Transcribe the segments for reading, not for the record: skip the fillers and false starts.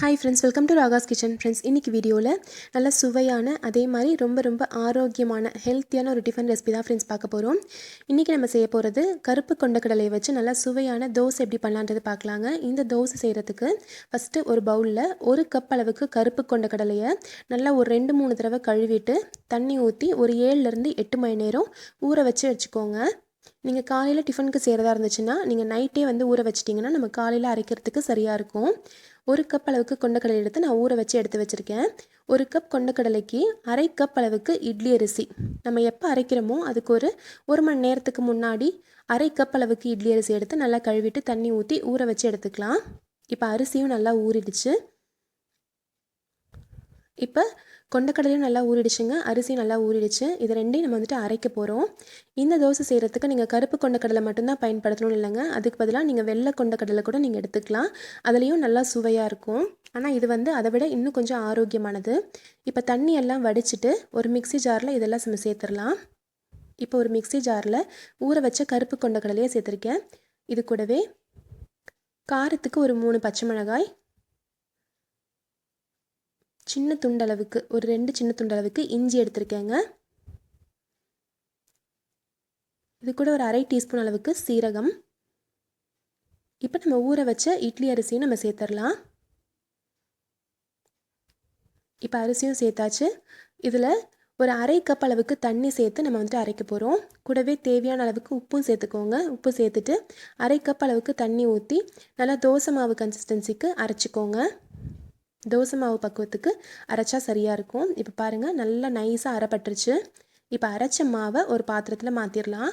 Hi friends, welcome to Raga's kitchen. Friends, இன்றைக்கி வீடியோவில் நல்ல சுவையான அதே மாதிரி ரொம்ப ஆரோக்கியமான ஹெல்த்தியான ஒரு டிஃபன் ரெசிபி தான் ஃப்ரெண்ட்ஸ் பார்க்க போகிறோம். இன்றைக்கி நம்ம செய்ய போகிறது கருப்பு கொண்டக்கடலையை வச்சு நல்லா சுவையான தோசை எப்படி பண்ணலான்றது பார்க்கலாங்க. இந்த தோசை செய்கிறதுக்கு ஃபஸ்ட்டு ஒரு பவுலில் 1 கப் அளவுக்கு கருப்பு கொண்டக்கடலையை நல்லா ஒரு 2-3 தடவை கழுவிட்டு தண்ணி ஊற்றி ஒரு 7லேருந்து 8 மணி நேரம் ஊற வச்சுக்கோங்க. நீங்கள் காலையில் டிஃபனுக்கு செய்கிறதா இருந்துச்சுன்னா நீங்கள் நைட்டே ஊற வச்சிட்டிங்கன்னா நம்ம காலையில் அரைக்கிறதுக்கு சரியாக இருக்கும். 1 கப் அளவுக்கு கொண்டக்கடலை எடுத்து நான் ஊற வச்சு எடுத்து வச்சுருக்கேன். 1 கப் கொண்டக்கடலைக்கு 1/2 கப் அளவுக்கு இட்லி அரிசி. நம்ம எப்போ அரைக்கிறோமோ அதுக்கு ஒரு மணி நேரத்துக்கு முன்னாடி 1/2 கப் அளவுக்கு இட்லி அரிசி எடுத்து நல்லா கழுவிட்டு தண்ணி ஊற்றி ஊற வச்சு எடுத்துக்கலாம். இப்போ அரிசியும் நல்லா ஊறிடுச்சு. இப்போ கொண்டக்கடலையும் நல்லா ஊறிடுச்சுங்க, அரிசியும் நல்லா ஊறிடுச்சு. இது ரெண்டையும் நம்ம அரைக்க போகிறோம். இந்த தோசை செய்கிறதுக்கு நீங்கள் கருப்பு கொண்டக்கடலை மட்டும்தான் பயன்படுத்தணும் இல்லைங்க. அதுக்கு பதிலாக நீங்கள் வெள்ளை கொண்டக்கடலை கூட நீங்கள் எடுத்துக்கலாம். அதுலேயும் நல்லா சுவையாக இருக்கும். ஆனால் இது அதை விட இன்னும் கொஞ்சம் ஆரோக்கியமானது. இப்போ தண்ணி எல்லாம் வடிச்சிட்டு ஒரு மிக்ஸி ஜாரில் இதெல்லாம் நம்ம சேர்த்துடலாம். இப்போ ஒரு மிக்ஸி ஜாரில் ஊற வச்ச கருப்பு கொண்டக்கடலையை சேர்த்துருக்கேன். இது கூடவே காரத்துக்கு ஒரு 3 பச்சை மிளகாய், சின்ன துண்டளவுக்கு ஒரு 2 சின்ன துண்டளவுக்கு இஞ்சி எடுத்திருக்கேங்க. இது கூட ஒரு 1/2 டீஸ்பூன் அளவுக்கு சீரகம். இப்போ நம்ம ஊற வச்ச இட்லி அரிசியும் நம்ம சேர்த்துடலாம். இப்போ அரிசியும் சேர்த்தாச்சு. இதில் ஒரு 1/2 கப் அளவுக்கு தண்ணி சேர்த்து நம்ம அரைக்க போகிறோம். கூடவே தேவையான அளவுக்கு உப்பும் சேர்த்துக்கோங்க. உப்பு சேர்த்துட்டு 1/2 கப் அளவுக்கு தண்ணி ஊற்றி நல்லா தோசை மாவு கன்சிஸ்டன்சிக்கு அரைச்சிக்கோங்க. தோசை மாவு பக்குவத்துக்கு அரைச்சா சரியாக இருக்கும். இப்போ பாருங்கள், நல்லா நைஸாக அரைப்பட்டுருச்சு. இப்போ அரைச்ச மாவை ஒரு பாத்திரத்தில் மாற்றிடலாம்.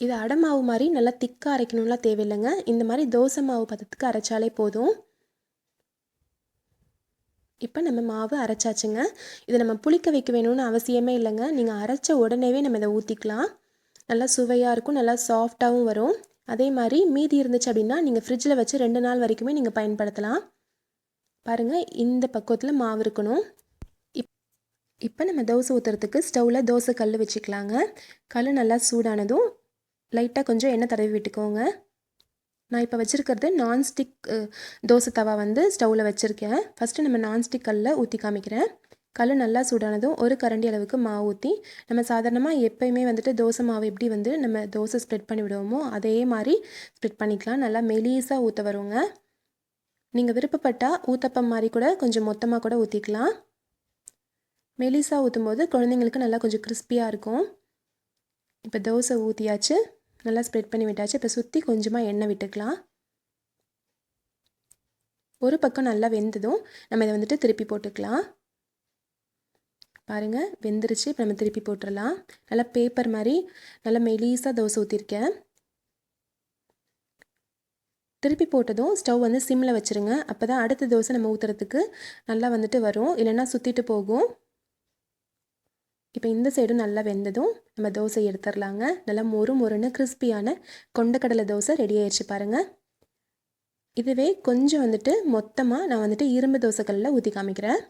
இது அடை மாவு மாதிரி நல்லா திக்காக அரைக்கணும்லாம் தேவையில்லைங்க. இந்த மாதிரி தோசை மாவு பதத்துக்கு அரைச்சாலே போதும். இப்போ நம்ம மாவு அரைச்சாச்சுங்க. இதை நம்ம புளிக்க வைக்க வேணும்னு அவசியமே இல்லைங்க. நீங்கள் அரைச்ச உடனேவே நம்ம இதை ஊற்றிக்கலாம். நல்லா சுவையாக இருக்கும், நல்லா சாஃப்டாகவும் வரும். அதே மாதிரி மீதி இருந்துச்சு அப்படின்னா நீங்கள் ஃப்ரிட்ஜில் வச்சு 2 நாள் வரைக்குமே நீங்கள் பயன்படுத்தலாம். பாருங்கள், இந்த பக்குவத்தில் மாவு இருக்கணும். இப்போ நம்ம தோசை ஊற்றுறதுக்கு ஸ்டவ்வில் தோசை கல் வச்சுக்கலாங்க. கல் நல்லா சூடானதும் லைட்டாக கொஞ்சம் எண்ணெய் தடவி விட்டுக்கோங்க. நான் இப்போ வச்சுருக்கிறது நான்ஸ்டிக் தோசை தவா ஸ்டவ்வில் வச்சுருக்கேன். ஃபஸ்ட்டு நம்ம நான்ஸ்டிக் கல்லில் ஊற்றி காமிக்கிறேன். கல் நல்லா சூடானதும் ஒரு கரண்டி அளவுக்கு மாவு ஊற்றி நம்ம சாதாரணமாக எப்போயுமே தோசை மாவு எப்படி நம்ம தோசை ஸ்ப்ரெட் பண்ணி விடுவோமோ அதே மாதிரி ஸ்ப்ரெட் பண்ணிக்கலாம். நல்லா மெலிசாக ஊற்ற வருங்க. நீங்கள் விருப்பப்பட்டால் ஊத்தப்பம் மாதிரி கூட கொஞ்சம் மொத்தமாக கூட ஊற்றிக்கலாம். மெலிசாக ஊற்றும் போது குழந்தைங்களுக்கு நல்லா கொஞ்சம் கிறிஸ்பியாக இருக்கும். இப்போ தோசை ஊற்றியாச்சு, நல்லா ஸ்ப்ரெட் பண்ணி விட்டாச்சு. இப்போ சுற்றி கொஞ்சமாக எண்ணெய் விட்டுக்கலாம். ஒரு பக்கம் நல்லா வெந்ததும் நம்ம இதை திருப்பி போட்டுக்கலாம். பாருங்கள், வெந்துருச்சு. இப்போ நம்ம திருப்பி போட்டுடலாம். நல்லா பேப்பர் மாதிரி நல்லா மெலிசாக தோசை ஊற்றிருக்கேன். திருப்பி போட்டதும் ஸ்டவ் சிம்மில் வச்சுருங்க. அப்போ தான் அடுத்த தோசை நம்ம ஊற்றுறதுக்கு நல்லா வரும், இல்லைன்னா சுற்றிட்டு போகும். இப்போ இந்த சைடும் நல்லா வெந்ததும் நம்ம தோசை எடுத்துடலாங்க. நல்லா மொறுன்னு கிறிஸ்பியான கொண்டக்கடலை தோசை ரெடி ஆயிடுச்சு பாருங்கள். இதுவே கொஞ்சம் மொத்தமாக நான் இரும்பு தோசைக்கல்லில் ஊற்றி காமிக்கிறேன்.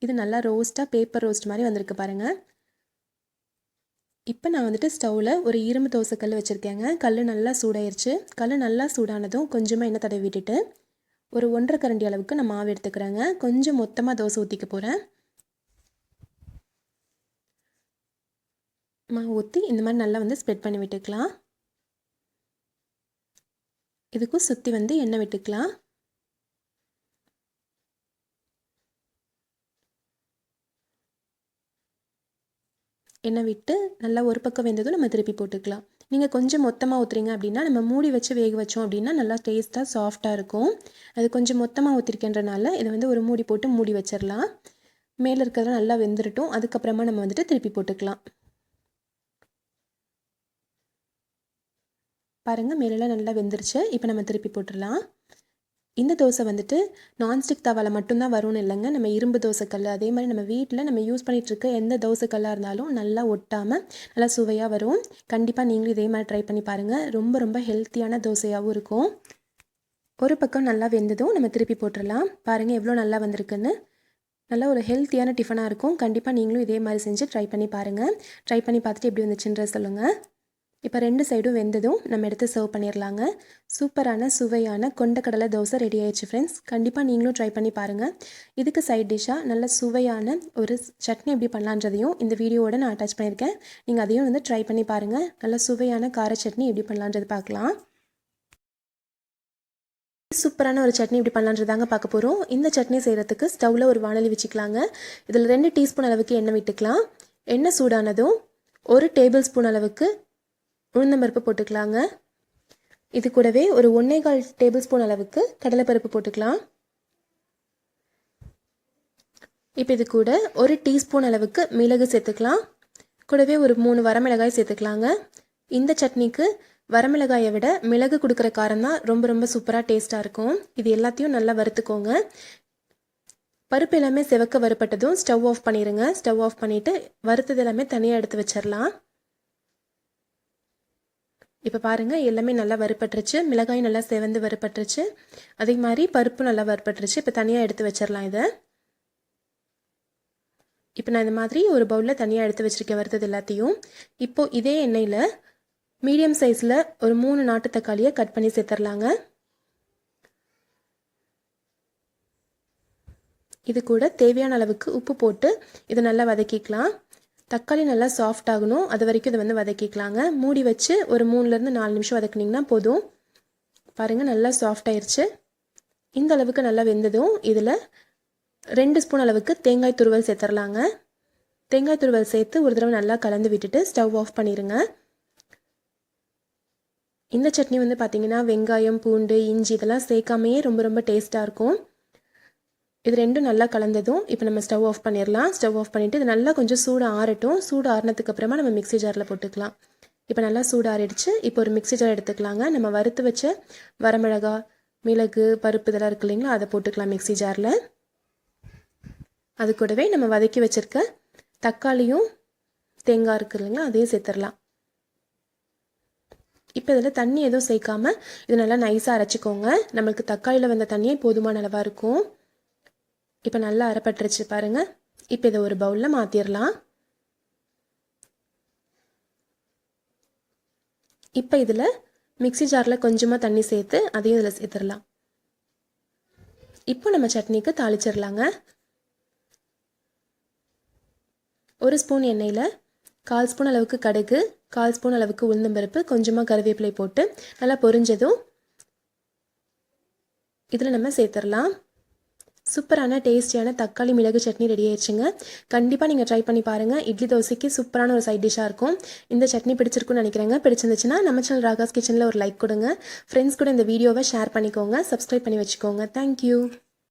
இது நல்லா ரோஸ்ட்டாக பேப்பர் ரோஸ்ட் மாதிரி வந்திருக்கு பாருங்கள். இப்போ நான் ஸ்டவ்வில் ஒரு இரும்பு தோசைக்கல் வச்சுருக்கேங்க. கல் நல்லா சூடாயிருச்சு. கல் நல்லா சூடானதும் கொஞ்சமாக எண்ணெய் தடவி விட்டுட்டு ஒரு 1/2 கரண்டி அளவுக்கு நான் மாவு எடுத்துக்கிறேங்க. கொஞ்சம் மொத்தமாக தோசை ஊற்றிக்க போகிறேன். மாவு ஊற்றி இந்த மாதிரி நல்லா ஸ்ப்ரெட் பண்ணி விட்டுக்கலாம். இதுக்கும் சுற்றி எண்ணெய் விட்டுக்கலாம். எண்ணெய் விட்டு நல்லா ஒரு பக்கம் வெந்ததும் நம்ம திருப்பி போட்டுக்கலாம். நீங்கள் கொஞ்சம் மொத்தமாக ஊற்றுறீங்க அப்படின்னா நம்ம மூடி வச்சு வேக வச்சோம் அப்படின்னா நல்லா டேஸ்ட்டாக சாஃப்டாக இருக்கும். அது கொஞ்சம் மொத்தமாக ஊற்றிருக்கின்றனால இதை ஒரு மூடி போட்டு மூடி வச்சிடலாம். மேலே இருக்கிறதெல்லாம் நல்லா வெந்துடட்டும். அதுக்கப்புறமா நம்ம திருப்பி போட்டுக்கலாம். பாருங்கள், மேலெல்லாம் நல்லா வெந்துருச்சு. இப்போ நம்ம திருப்பி போட்டுடலாம். இந்த தோசை நான்ஸ்டிக் தவாவில் மட்டும்தான் வரும்னு இல்லைங்க. நம்ம இரும்பு தோசைக்கல் அதே மாதிரி நம்ம வீட்டில் நம்ம யூஸ் பண்ணிகிட்ருக்க எந்த தோசைக்கல்லாக இருந்தாலும் நல்லா ஒட்டாமல் நல்லா சுவையாக வரும். கண்டிப்பாக நீங்களும் இதே மாதிரி ட்ரை பண்ணி பாருங்கள். ரொம்ப ஹெல்த்தியான தோசையாகவும் இருக்கும். ஒரு பக்கம் நல்லா வெந்ததும் நம்ம திருப்பி போட்டுடலாம். பாருங்கள் எவ்வளோ நல்லா வந்திருக்குன்னு. நல்லா ஒரு ஹெல்த்தியான டிஃபனாக இருக்கும். கண்டிப்பாக நீங்களும் இதே மாதிரி செஞ்சு ட்ரை பண்ணி பாருங்கள். ட்ரை பண்ணி பார்த்துட்டு எப்படி வந்துச்சுன்ற சொல்லுங்கள். இப்போ 2 சைடும் வெந்ததும் நம்ம எடுத்து சர்வ் பண்ணிடலாங்க. சூப்பரான சுவையான கொண்டக்கடலை தோசை ரெடி ஆயிடுச்சு ஃப்ரெண்ட்ஸ். கண்டிப்பாக நீங்களும் ட்ரை பண்ணி பாருங்கள். இதுக்கு சைட் டிஷ்ஷாக நல்ல சுவையான ஒரு சட்னி எப்படி பண்ணலான்றதையும் இந்த வீடியோவோட நான் அட்டாச் பண்ணியிருக்கேன். நீங்கள் அதையும் வந்து ட்ரை பண்ணி பாருங்கள். நல்ல சுவையான கார சட்னி எப்படி பண்ணலான்றது பார்க்கலாம். சூப்பரான ஒரு சட்னி எப்படி பண்ணலான்றதாங்க பார்க்க போகிறோம். இந்த சட்னி செய்கிறதுக்கு ஸ்டவ்வில் ஒரு வாணலி வச்சுக்கலாங்க. இதில் 2 டீஸ்பூன் அளவுக்கு எண்ணெய் விட்டுக்கலாம். எண்ணெய் சூடானதும் 1 டேபிள் ஸ்பூன் அளவுக்கு உளுந்தம்பருப்பு போட்டுக்கலாங்க. இது கூடவே ஒரு 1.25 டேபிள் ஸ்பூன் அளவுக்கு கடலைப்பருப்பு போட்டுக்கலாம். இப்போ இது கூட 1 டீஸ்பூன் அளவுக்கு மிளகு சேர்த்துக்கலாம். கூடவே ஒரு 3 வரமிளகாய் சேர்த்துக்கலாங்க. இந்த சட்னிக்கு வரமிளகாயை விட மிளகு கொடுக்குற காரம் தான் ரொம்ப ரொம்ப சூப்பராக டேஸ்ட்டாக இருக்கும். இது எல்லாத்தையும் நல்லா வறுத்துக்கோங்க. பருப்பு எல்லாமே செவக்க வறுப்பட்டதும் ஸ்டவ் ஆஃப் பண்ணிடுங்க. ஸ்டவ் ஆஃப் பண்ணிவிட்டு வறுத்தது எல்லாமே தனியாக எடுத்து வச்சிடலாம். இப்போ பாருங்கள், எல்லாமே நல்லா வறுப்பட்டுருச்சு. மிளகாய் நல்லா செவந்து வறுப்பட்டுருச்சு. அதே மாதிரி பருப்பு நல்லா வறுப்பட்டுருச்சு. இப்போ தனியாக எடுத்து வச்சிடலாம் இதை. இப்போ நான் இந்த மாதிரி ஒரு பவுலில் தனியாக எடுத்து வச்சுருக்கேன் வறுத்தது எல்லாத்தையும். இப்போது இதே எண்ணெயில் மீடியம் சைஸில் ஒரு 3 நாட்டு தக்காளியை கட் பண்ணி சேர்த்துடலாங்க. இது கூட தேவையான அளவுக்கு உப்பு போட்டு இதை நல்லா வதக்கிக்கலாம். தக்காளி நல்லா சாஃப்ட் ஆகணும், அது வரைக்கும் இதை வந்து வதக்கிக்கலாங்க. மூடி வச்சு ஒரு 3லேருந்து 4 நிமிஷம் வதக்குனிங்கன்னா போதும். பாருங்கள், நல்லா சாஃப்ட் ஆயிடுச்சு. இந்த அளவுக்கு நல்லா வெந்ததும் இதில் 2 ஸ்பூன் அளவுக்கு தேங்காய் துருவல் சேர்த்துடலாங்க. தேங்காய் துருவல் சேர்த்து ஒரு தடவை நல்லா கலந்து விட்டுட்டு ஸ்டவ் ஆஃப் பண்ணிடுங்க. இந்த சட்னி வந்து பார்த்திங்கன்னா வெங்காயம், பூண்டு, இஞ்சி இதெல்லாம் சேர்க்காமையே ரொம்ப ரொம்ப டேஸ்ட்டாக இருக்கும். இது ரெண்டும் நல்லா கலந்ததும் இப்போ நம்ம ஸ்டவ் ஆஃப் பண்ணிடலாம். ஸ்டவ் ஆஃப் பண்ணிவிட்டு இது நல்லா கொஞ்சம் சூடு ஆறட்டும். சூடு ஆறினதுக்கு அப்புறமா நம்ம மிக்ஸி ஜாரில் போட்டுக்கலாம். இப்போ நல்லா சூடு ஆறிடுச்சு. இப்போ ஒரு மிக்ஸி ஜார் எடுத்துக்கலாங்க. நம்ம வறுத்து வச்ச வரமிளகா, மிளகு, பருப்பு இதெல்லாம் இருக்கு இல்லைங்களா, அதை போட்டுக்கலாம் மிக்ஸி ஜாரில். அது கூடவே நம்ம வதக்கி வச்சுருக்க தக்காளியும் தேங்காய் இருக்குது இல்லைங்களா, அதையும் சேர்த்துடலாம். இப்போ இதில் தண்ணி எதுவும் சேர்க்காமல் இது நல்லா நைஸாக அரைச்சிக்கோங்க. நம்மளுக்கு தக்காளியில் வந்த தண்ணியே போதுமான அளவாக இருக்கும். இப்போ நல்லா அரைப்பட்டுருச்சு பாருங்கள். இப்போ இதை ஒரு பவுலில் மாற்றிடலாம். இப்போ இதில் மிக்ஸி ஜாரில் கொஞ்சமாக தண்ணி சேர்த்து அதையும் இதில் சேர்த்துடலாம். இப்போ நம்ம சட்னிக்கு தாளிச்சிடலாங்க. 1 ஸ்பூன் எண்ணெயில் 1/4 ஸ்பூன் அளவுக்கு கடுகு, 1/4 ஸ்பூன் அளவுக்கு உளுந்தம்பருப்பு, கொஞ்சமாக கருவேப்பிலை போட்டு நல்லா பொரிஞ்சதும் இதில் நம்ம சேர்த்துடலாம். சூப்பரான டேஸ்டியான தக்காளி மிளகு சட்னி ரெடி ஆயிடுச்சுங்க. கண்டிப்பாக நீங்கள் ட்ரை பண்ணி பாருங்கள். இட்லி தோசைக்கு சூப்பரான ஒரு சைட் டிஷ்ஷாக இருக்கும். இந்த சட்னி பிடிச்சிருக்குன்னு நினைக்கிறேங்க. பிடிச்சிருந்துச்சுன்னா நம்ம சேனல் ராகாஸ் கிச்சனில் ஒரு லைக் கொடுங்க. ஃப்ரெண்ட்ஸ் கூட இந்த வீடியோவை ஷேர் பண்ணிக்கோங்க. சப்ஸ்கிரைப் பண்ணி வச்சுக்கோங்க. தேங்க்யூ.